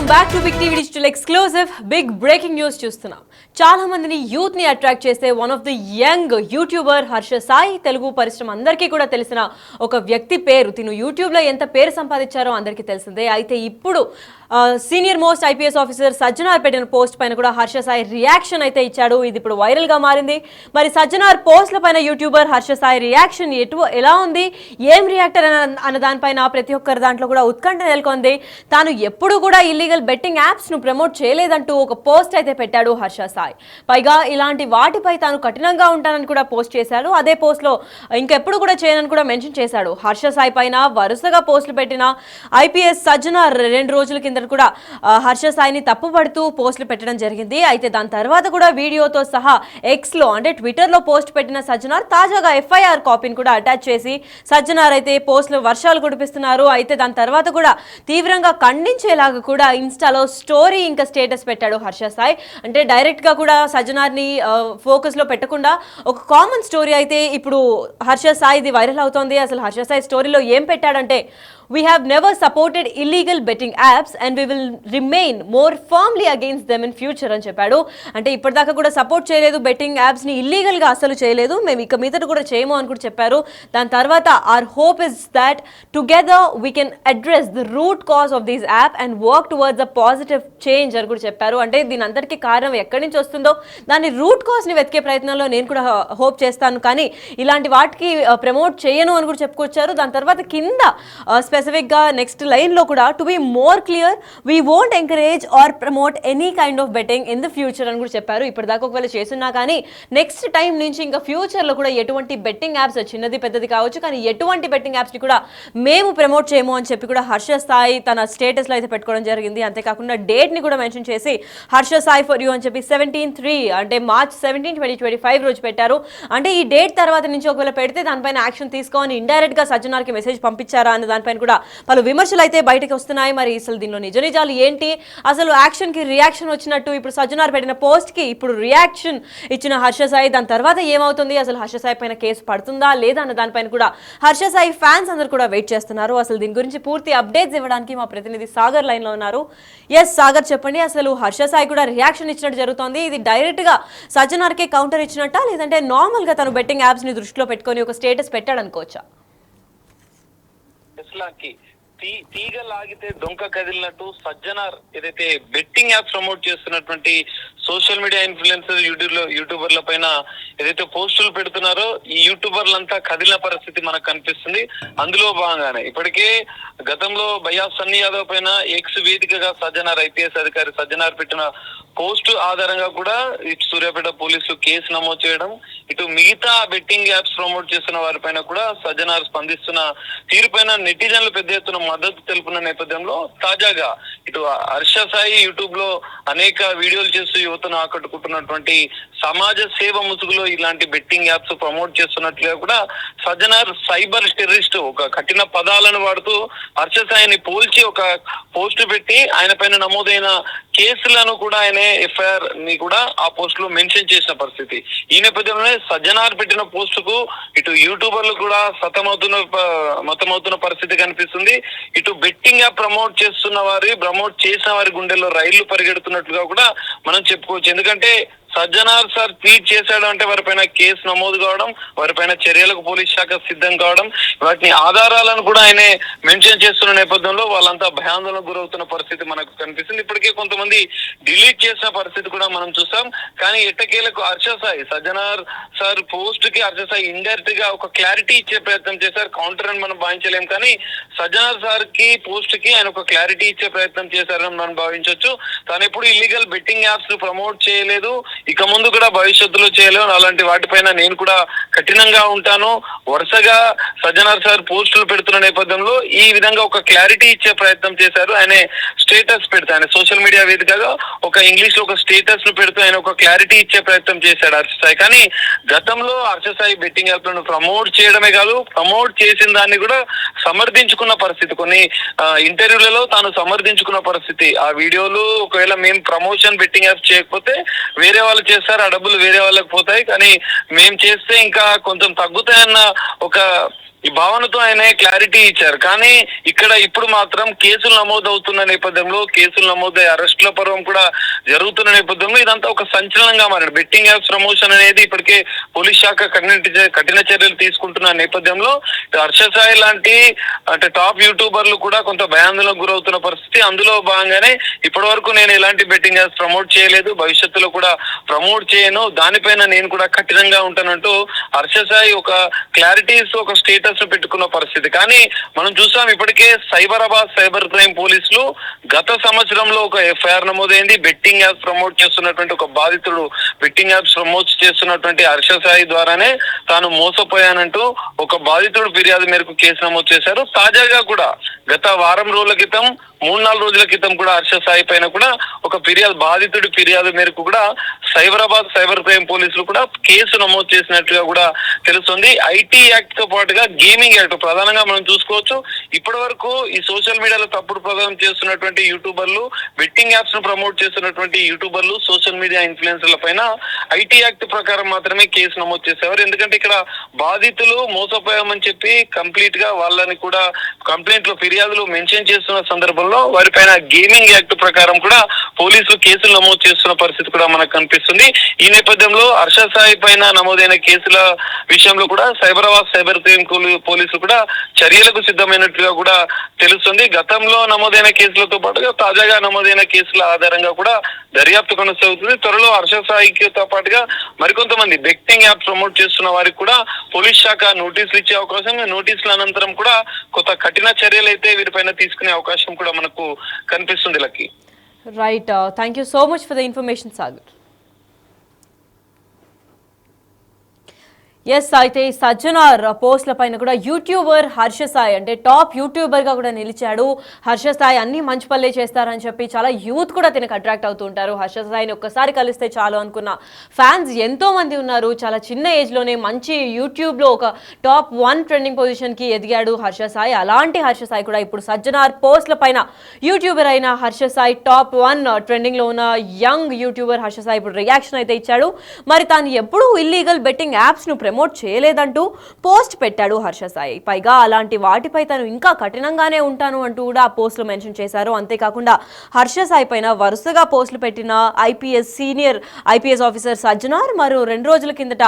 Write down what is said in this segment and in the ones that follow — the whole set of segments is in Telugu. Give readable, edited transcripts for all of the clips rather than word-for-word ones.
Back to big TV digital exclusive big breaking news చూస్తున్నాం. చాలా మందిని యూత్ ని అట్రాక్ట్ చేసే one of the young YouTuber Harsha Sai. Telugu పరిశ్రమ అందరికీ కూడా తెలిసిన ఒక వ్యక్తి పేరు. తిను యూట్యూబ్ లో ఎంత పేరు సంపాదించారో అందరికీ తెలిసిందే. అయితే ఇప్పుడు senior most IPS officer Sajjanar పెట్టిన పోస్ట్ పైన కూడా హర్ష సాయి రియాక్షన్ అయితే ఇచ్చాడు. ఇది ఇప్పుడు వైరల్ గా మారింది. మరి సజ్జనార్ పోస్ట్ల పైన యూట్యూబర్ హర్ష సాయి రియాక్షన్ ఎలా ఉంది, ఏం రియాక్టర్ అన్న దానిపైన ప్రతి ఒక్కరి దాంట్లో కూడా ఉత్కంఠ నెలకొంది. తాను ఎప్పుడు కూడా ఇల్లీగల్ బెట్టింగ్ యాప్స్ ను ప్రమోట్ చేయలేదంటూ ఒక పోస్ట్ అయితే పెట్టాడు హర్ష సాయి. పైగా ఇలాంటి వాటిపై తాను కఠినంగా ఉంటానని కూడా పోస్ట్ చేశాడు. అదే పోస్ట్ లో ఇంకెప్పుడు కూడా చేయనని కూడా మెన్షన్ చేశాడు. హర్ష సాయి పైన వరుసగా పోస్టులు పెట్టిన ఐపీఎస్ సజ్జనార్ 2 రోజుల కింద కూడా హర్ష సాయిని తప్పుపడుతూ పోస్టులు పెట్టడం జరిగింది. అయితే దాని తర్వాత కూడా వీడియోతో సహా ఎక్స్ లో అంటే ట్విట్టర్ లో పోస్ట్ పెట్టిన సజ్జనార్ తాజాగా ఎఫ్ఐఆర్ కాపీని కూడా అటాచ్ చేసి సజ్జనార్ అయితే పోస్టులు వర్షాలు కురిపిస్తున్నారు. అయితే దాని తర్వాత కూడా తీవ్రంగా ఖండించేలాగా కూడా ఇన్స్టాలో స్టోరీ ఇంకా స్టేటస్ పెట్టాడు హర్ష సాయి. అంటే డైరెక్ట్ గా కూడా సజ్జనార్ని ఫోకస్ లో పెట్టకుండా ఒక కామన్ స్టోరీ అయితే ఇప్పుడు హర్ష సాయిది వైరల్ అవుతోంది. అసలు హర్ష సాయి స్టోరీలో ఏం పెట్టాడంటే, we have never supported illegal betting apps and we will remain more firmly against them in future అని చెప్పాడు. అంటే ఇప్పటిదాకా కూడా సపోర్ట్ చేయలేదు, బెట్టింగ్ యాప్స్ ని ఇల్లీగల్ గా అసలు చేయలేదు, మేము ఇక మీదట కూడా చేయము అని కూడా చెప్పారు. దాని తర్వాత our hope is that together we can address the root cause of this app and work towards a positive change అని కూడా చెప్పారు. అంటే దీని అంతటికీ కారణం ఎక్కడి నుంచి వస్తుందో దాని రూట్ కాజ్ ని వెతికే ప్రయత్నంలో నేను కూడా హోప్ చేస్తాను, కానీ ఇలాంటి వాటికి ప్రమోట్ చేయను అని కూడా చెప్పుకొచ్చారు. దాని తర్వాత కింద స్పెసిఫిక్ గా నెక్స్ట్ లైన్ లో కూడా to be more clear we won't encourage or promote any kind of betting in the future అని కూడా చెప్పారు. ఇప్పటిదాకా ఒకవేళ చేస్తున్నా కానీ నెక్స్ట్ టైం నుంచి ఇంకా ఫ్యూచర్ లో కూడా ఎటువంటి బెట్టింగ్ యాప్స్ చిన్నది పెద్దది కావచ్చు, కానీ ఎటువంటి బెట్టింగ్ యాప్స్ ని కూడా మేము ప్రమోట్ చేయము అని చెప్పి కూడా హర్ష సాయి తన స్టేటస్ లో అయితే పెట్టుకోవడం జరిగింది. అంతేకాకుండా డేట్ ని కూడా మెన్షన్ చేసి హర్ష సాయి ఫర్ యూ అని చెప్పి 17/3 అంటే March 17, 2025 రోజు పెట్టారు. అంటే ఈ డేట్ తర్వాత నుంచి ఒకవేళ పెడితే దానిపైన యాక్షన్ తీసుకోని ఇండైరెక్ట్ గా సజ్జనార్ కి మెసేజ్ పంపించారా అన్న దానిపైన కూడా పలు విమర్శలు అయితే బయటకు వస్తున్నాయి. మరి అసలు దీనిలో నిజ నిజాలు ఏంటి, అసలు యాక్షన్ కి రియాక్షన్ వచ్చినట్టు ఇప్పుడు సజ్జనార్ పెట్టిన పోస్ట్ కి ఇప్పుడు రియాక్షన్ ఇచ్చిన హర్ష సాయి, దాని తర్వాత ఏమవుతుంది, అసలు హర్ష సాయి పైన కేసు పడుతుందా లేదా అన్న దానిపైన కూడా హర్ష సాయి ఫ్యాన్స్ అందరూ కూడా వెయిట్ చేస్తున్నారు. అసలు దీని గురించి పూర్తి అప్డేట్స్ ఇవ్వడానికి మా ప్రతినిధి సాగర్ లైన్ లో ఉన్నారు. ఎస్ సాగర్, చెప్పండి, అసలు హర్ష సాయి కూడా రియాక్షన్ ఇచ్చినట్టు జరుగుతోంది. ఇది డైరెక్ట్ గా సజ్జనార్ కే కౌంటర్ ఇచ్చినట్టా, లేదంటే నార్మల్ గా తను బెట్టింగ్ యాప్స్ ని దృష్టిలో పెట్టుకొని ఒక స్టేటస్ పెట్టాడు అనుకోవచ్చా? తీగ లాగితే డొంక కదిలినట్టు సజ్జనార్ ఏదైతే బెట్టింగ్ యాప్స్ ప్రమోట్ చేస్తున్నటువంటి సోషల్ మీడియా ఇన్ఫ్లుయెన్సర్ యూట్యూబర్ల పైన ఏదైతే పోస్టులు పెడుతున్నారో ఈ యూట్యూబర్లంతా కదిలిన పరిస్థితి మనకు కనిపిస్తుంది. అందులో భాగంగానే ఇప్పటికే గతంలో బయ్యా సన్నీ యాదవ్ పైన ఎక్స్ వేదికగా సజ్జనార్ ఐపీఎస్ అధికారి సజ్జనార్ పెట్టిన పోస్టు ఆధారంగా కూడా ఇటు సూర్యాపేట పోలీసులు కేసు నమోదు చేయడం, ఇటు మిగతా బెట్టింగ్ యాప్స్ ప్రమోట్ చేస్తున్న వారిపైన కూడా సజ్జనార్ స్పందిస్తున్న తీరుపైన నెటిజన్లు పెద్ద ఎత్తున మద్దతు తెలుపుతున్న నేపథ్యంలో తాజాగా ఇటు హర్ష సాయి యూట్యూబ్ లో అనేక వీడియోలు చేస్తూ యువతను ఆకట్టుకుంటున్నటువంటి సమాజ సేవ ముసుగులో ఇలాంటి బెట్టింగ్ యాప్స్ ప్రమోట్ చేస్తున్నట్లుగా కూడా సజ్జనార్ సైబర్ టెర్రరిస్ట్ ఒక కఠిన పదాలను వాడుతూ హర్ష సాయిని పోల్చి ఒక పోస్ట్ పెట్టి ఆయన పైన నమోదైన కేసులను కూడా ఆయన ఎఫ్ఐఆర్ ని కూడా ఆ పోస్ట్ లో మెన్షన్ చేసిన పరిస్థితి. ఈ నేపథ్యంలోనే సజ్జనార్ పెట్టిన పోస్ట్ కు ఇటు యూట్యూబర్లు కూడా మతమవుతున్న పరిస్థితి కనిపిస్తుంది. ఇటు బెట్టింగ్ యాప్ ప్రమోట్ చేసిన వారి గుండెల్లో రైళ్లు పరిగెడుతున్నట్లుగా కూడా మనం చెప్పుకోవచ్చు. ఎందుకంటే సజ్జనార్ సార్ ట్వీట్ చేశాడు అంటే వారిపైన కేసు నమోదు కావడం, వారిపైన చర్యలకు పోలీస్ శాఖ సిద్ధం కావడం, వాటిని ఆధారాలను కూడా ఆయన మెన్షన్ చేస్తున్న నేపథ్యంలో వాళ్ళంతా భయాందోళనకు గురవుతున్న పరిస్థితి మనకు కనిపిస్తుంది. ఇప్పటికే కొంతమంది డిలీట్ చేసిన పరిస్థితి కూడా మనం చూసాం. కానీ ఎట్టకేలకు హర్ష సాయి సజ్జనార్ సార్ పోస్ట్ కి హర్ష సాయి ఇండైరెక్ట్ గా ఒక క్లారిటీ ఇచ్చే ప్రయత్నం చేశారు. కౌంటర్ అని మనం భావించలేం, కానీ సజ్జనార్ సార్ కి పోస్ట్ కి ఆయన ఒక క్లారిటీ ఇచ్చే ప్రయత్నం చేశారని మనం భావించవచ్చు. తాను ఎప్పుడు ఇల్లీగల్ బెట్టింగ్ యాప్స్ ప్రమోట్ చేయలేదు, ఇక ముందు కూడా భవిష్యత్తులో చేయలేము, అలాంటి వాటిపైన నేను కూడా కఠినంగా ఉంటాను. వరుసగా సజ్జనార్ సార్ పోస్టులు పెడుతున్న నేపథ్యంలో ఈ విధంగా ఒక క్లారిటీ ఇచ్చే ప్రయత్నం చేశారు. ఆయన స్టేటస్ పెడతా ఆయన సోషల్ మీడియా వేదికగా ఒక ఇంగ్లీష్ లో ఒక స్టేటస్ ను పెడుతూ ఆయన ఒక క్లారిటీ ఇచ్చే ప్రయత్నం చేశాడు హర్ష సాయి. కానీ గతంలో హర్ష సాయి బెట్టింగ్ యాప్లను ప్రమోట్ చేయడమే కాదు, ప్రమోట్ చేసిన దాన్ని కూడా సమర్థించుకున్న పరిస్థితి, కొన్ని ఇంటర్వ్యూలలో తాను సమర్థించుకున్న పరిస్థితి. ఆ వీడియోలు ఒకవేళ మేము ప్రమోషన్ బెట్టింగ్ యాప్స్ చేయకపోతే వేరే వాళ్ళు చేస్తారు, ఆ డబ్బులు వేరే వాళ్ళకి పోతాయి, కానీ మేము చేస్తే ఇంకా కొంచెం తగ్గుతాయన్న ఒక ఈ భావనతో ఆయన క్లారిటీ ఇచ్చారు. కానీ ఇక్కడ ఇప్పుడు మాత్రం కేసులు నమోదవుతున్న నేపథ్యంలో, కేసులు నమోదై అరెస్టుల పర్వం కూడా జరుగుతున్న నేపథ్యంలో ఇదంతా ఒక సంచలనంగా మారింది. బెట్టింగ్ యాప్స్ ప్రమోషన్ అనేది ఇప్పటికే పోలీస్ శాఖ కఠిన చర్యలు తీసుకుంటున్న నేపథ్యంలో హర్ష సాయి లాంటి అంటే టాప్ యూట్యూబర్లు కూడా కొంత భయాందోళనకు గురవుతున్న పరిస్థితి. అందులో భాగంగానే ఇప్పటి వరకు నేను ఎలాంటి బెట్టింగ్ యాప్స్ ప్రమోట్ చేయలేదు, భవిష్యత్తులో కూడా ప్రమోట్ చేయను, దానిపైన నేను కూడా కఠినంగా ఉంటానంటూ హర్ష సాయి ఒక క్లారిటీస్, ఒక స్టేటస్ పెట్టుకున్న పరిస్థితి. కానీ మనం చూసాం ఇప్పటికే సైబరాబాద్ సైబర్ క్రైమ్ పోలీసులు గత సంవత్సరంలో ఒక ఎఫ్ఐఆర్ నమోదైంది. బెట్టింగ్ యాప్స్ ప్రమోట్ చేస్తున్నటువంటి ఒక బాధితుడు బెట్టింగ్ యాప్స్ ప్రమోట్ చేస్తున్నటువంటి హర్ష సాయి ద్వారానే తాను మోసపోయానంటూ ఒక బాధితుడు ఫిర్యాదు మేరకు కేసు నమోదు చేశారు. తాజాగా కూడా గత వారం రోజుల క్రితం, 3-4 రోజుల క్రితం కూడా హర్ష సాయి పైన కూడా ఒక బాధితుడి ఫిర్యాదు మేరకు కూడా సైబరాబాద్ సైబర్ క్రైమ్ పోలీసులు కూడా కేసు నమోదు చేసినట్లుగా కూడా తెలుస్తుంది. ఐటీ యాక్ట్ తో పాటుగా గేమింగ్ యాక్ట్ ప్రధానంగా మనం చూసుకోవచ్చు. ఇప్పటి వరకు ఈ సోషల్ మీడియాలో తప్పుడు ప్రచారం చేస్తున్నటువంటి యూట్యూబర్లు, బెట్టింగ్ యాప్స్ ను ప్రమోట్ చేస్తున్నటువంటి యూట్యూబర్లు, సోషల్ మీడియా ఇన్ఫ్లుయెన్సర్ల పైన ఐటీ యాక్ట్ ప్రకారం మాత్రమే కేసు నమోదు చేసేవారు. ఎందుకంటే ఇక్కడ బాధితులు మోసపోయామని చెప్పి కంప్లీట్ గా వాళ్ళని కూడా కంప్లైంట్ లో ఫిర్యాదులు మెన్షన్ చేస్తున్న సందర్భంలో వారిపైన గేమింగ్ యాక్ట్ ప్రకారం కూడా పోలీసులు కేసులు నమోదు చేస్తున్న పరిస్థితి కూడా మనకు కనిపిస్తుంది. ఈ నేపథ్యంలో హర్ష సాయి పైన నమోదైన కేసుల విషయంలో కూడా సైబరాబాద్ సైబర్ క్రైమ్ పోలీసులు కూడా చర్యలకు సిద్ధమైనట్లుగా కూడా తెలుస్తుంది. గతంలో నమోదైన కేసులతో పాటుగా తాజాగా నమోదైన కేసుల ఆధారంగా కూడా దర్యాప్తు కొనసాగుతుంది. త్వరలో హర్ష సాయితో పాటుగా మరికొంతమంది బెట్టింగ్ యాప్ ప్రమోట్ చేస్తున్న వారికి కూడా పోలీస్ శాఖ నోటీసులు ఇచ్చే అవకాశం, నోటీసుల అనంతరం కూడా కొత్త కఠిన చర్యలు అయితే వీరిపైన తీసుకునే అవకాశం కూడా మనకు కనిపిస్తుంది. Lucky right, thank you so much for the information Sagar. Yes, అయితే సజ్జనార్ పోస్ట్ల పైన కూడా యూట్యూబర్ హర్ష సాయి అంటే టాప్ యూట్యూబర్గా కూడా నిలిచాడు. హర్ష సాయి అన్ని మంచి పనులే చేస్తారని చెప్పి చాలా యూత్ కూడా తినకు అట్రాక్ట్ అవుతూ ఉంటారు. హర్ష సాయిని ఒక్కసారి కలిస్తే చాలు అనుకున్న ఫ్యాన్స్ ఎంతో మంది ఉన్నారు. చాలా చిన్న ఏజ్లోనే మంచి యూట్యూబ్లో ఒక టాప్ 1 ట్రెండింగ్ పొజిషన్కి ఎదిగాడు హర్ష సాయి. అలాంటి హర్ష సాయి కూడా ఇప్పుడు సజ్జనార్ పోస్ట్ల పైన యూట్యూబర్ అయిన హర్ష సాయి టాప్ 1 ట్రెండింగ్లో ఉన్న యంగ్ యూట్యూబర్ హర్ష సాయి ఇప్పుడు రియాక్షన్ అయితే ఇచ్చాడు. మరి తాను ఎప్పుడూ ఇల్లీగల్ బెట్టింగ్ యాప్స్ను ప్రమోట్ చేయలేదంటూ పోస్ట్ పెట్టాడు హర్ష సాయి. పైగా అలాంటి వాటిపై తను ఇంకా కఠినంగానే ఉంటాను అంటూ కూడా ఆ పోస్టులు మెన్షన్ చేశారు. అంతేకాకుండా హర్ష సాయి పైన వరుసగా పోస్టులు పెట్టిన సీనియర్ ఐపీఎస్ ఆఫీసర్ సజ్జనార్ మరో 2 రోజుల కిందట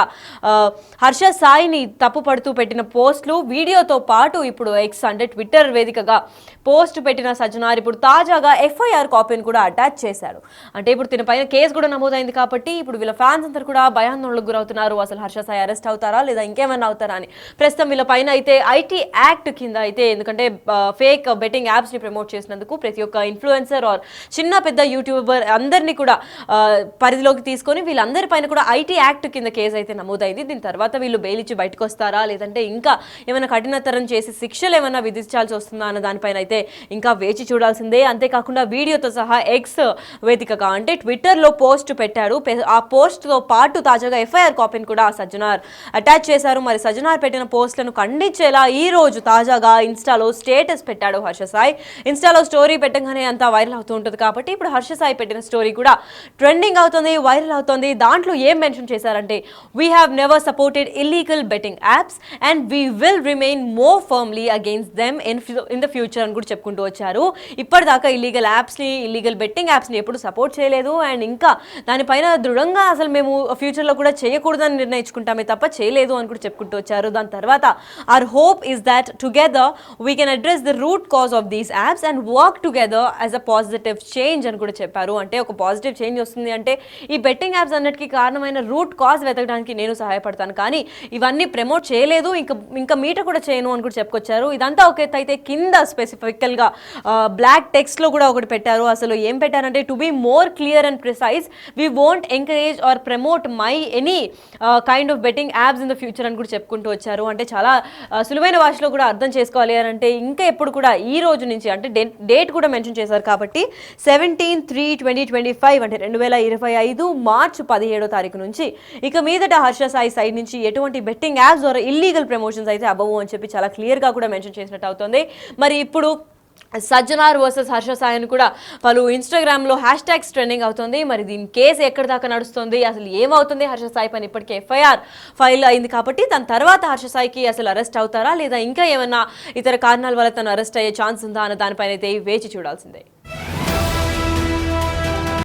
హర్ష సాయిని తప్పు పడుతూ పెట్టిన పోస్టులు వీడియోతో పాటు ఇప్పుడు ఎక్స్ అంటే ట్విట్టర్ వేదికగా పోస్ట్ పెట్టిన సజ్జనార్ ఇప్పుడు తాజాగా ఎఫ్ఐఆర్ కాపీని కూడా అటాచ్ చేశారు. అంటే ఇప్పుడు దీని పైన కేసు కూడా నమోదైంది కాబట్టి ఇప్పుడు వీళ్ళ ఫ్యాన్స్ అందరూ కూడా భయాందోళనకు గురవుతున్నారు. అసలు హర్ష సాయి అరెస్ట్ అవుతారా లేదా ఇంకేమైనా అవుతారా అని. ప్రస్తుతం వీళ్ళ పైన అయితే ఐటీ యాక్ట్ కింద అయితే, ఎందుకంటే ఫేక్ బెట్టింగ్ యాప్స్ని ప్రమోట్ చేసినందుకు ప్రతి ఒక్క ఇన్ఫ్లుయెన్సర్ ఆర్ చిన్న పెద్ద యూట్యూబర్ అందరినీ కూడా పరిధిలోకి తీసుకొని వీళ్ళందరి పైన కూడా ఐటీ యాక్ట్ కింద కేసు అయితే నమోదైంది. దీని తర్వాత వీళ్ళు బెయిల్ ఇచ్చి బయటకు వస్తారా లేదంటే ఇంకా ఏమైనా కఠినతరం చేసి శిక్షలు ఏమైనా విధించాల్సి వస్తుందా అన్న దానిపైన అయితే ఇంకా వేచి చూడాల్సిందే. అంతేకాకుండా వీడియోతో సహా ఎక్స్ వేదికగా అంటే ట్విట్టర్లో పోస్ట్ పెట్టాడు. ఆ పోస్ట్తో పాటు తాజాగా ఎఫ్ఐఆర్ కాపీని కూడా సజ్జనార్ అటాచ్ చేశారు. మరి సజ్జనార్ పెట్టిన పోస్టులను ఖండించేలా ఈ రోజు తాజాగా ఇన్స్టాలో స్టేటస్ పెట్టాడు హర్ష సాయి. ఇన్స్టాలో స్టోరీ పెట్టగానే అంతా వైరల్ అవుతూ ఉంటుంది కాబట్టి ఇప్పుడు హర్ష సాయి పెట్టిన స్టోరీ కూడా ట్రెండింగ్ అవుతుంది, వైరల్ అవుతుంది. దాంట్లో ఏం మెన్షన్ చేశారంటే, we have never supported illegal betting apps and we will remain more firmly against them in the future అని కూడా చెప్పుకుంటూ వచ్చారు. ఇప్పటిదాకా ఇల్లీగల్ యాప్స్ని, ఇల్లీగల్ బెట్టింగ్ యాప్స్ని ఎప్పుడు సపోర్ట్ చేయలేదు అండ్ ఇంకా దానిపైన దృఢంగా అసలు మేము ఫ్యూచర్లో కూడా చేయకూడదని నిర్ణయించుకుంటామే తప్ప చేయలేదు అని కూడా చెప్పుకుంటూ వచ్చారు. దాని తర్వాత our hope is that together we can address the root cause of these apps and work together as a positive change అని కూడా చెప్పారు. అంటే ఒక పాజిటివ్ చేంజ్ వస్తుంది అంటే ఈ బెట్టింగ్ యాప్స్ అన్నిటికీ కారణమైన రూట్ కాజ్ వెతకడానికి నేను సహాయపడతాను, కానీ ఇవన్నీ ప్రమోట్ చేయలేదు, ఇంకా మీట కూడా చేయను అని కూడా చెప్పుకొచ్చారు. ఇదంతా ఒక అయితే కింద స్పెసిఫికల్గా బ్లాక్ టెక్స్ట్లో కూడా ఒకటి పెట్టారు. అసలు ఏం పెట్టారంటే, to be more clear and precise we won't encourage or promote any kind of betting apps in the future అని కూడా చెప్పుకుంటూ వచ్చారు. అంటే చాలా సులువైన భాషలో కూడా అర్థం చేసుకోవాలి అని అంటే ఇంకా ఎప్పుడు కూడా ఈ రోజు నుంచి అంటే డేట్ కూడా మెన్షన్ చేశారు కాబట్టి 17/3/2025 అంటే 2025 మార్చి 17వ తారీఖు నుంచి ఇక మీదట హర్ష సాయి సైడ్ నుంచి ఎటువంటి బెట్టింగ్ యాప్స్ ద్వారా ఇల్లీగల్ ప్రమోషన్స్ అయితే అవ్వవు అని చెప్పి చాలా క్లియర్గా కూడా మెన్షన్ చేసినట్టు అవుతుంది. మరి ఇప్పుడు సజ్జనార్ వర్సెస్ హర్ష సాయి అని కూడా పలు ఇన్స్టాగ్రామ్లో హ్యాష్ ట్యాగ్స్ ట్రెండింగ్ అవుతుంది. మరి దీని కేసు ఎక్కడి దాకా నడుస్తుంది, అసలు ఏమవుతుంది హర్ష సాయి పైన ఇప్పటికే ఎఫ్ఐఆర్ ఫైల్ అయింది కాబట్టి దాని తర్వాత హర్ష సాయికి అసలు అరెస్ట్ అవుతారా లేదా ఇంకా ఏమన్నా ఇతర కారణాల వల్ల తను అరెస్ట్ అయ్యే ఛాన్స్ ఉందా అన్న దానిపైన అయితే వేచి చూడాల్సిందే.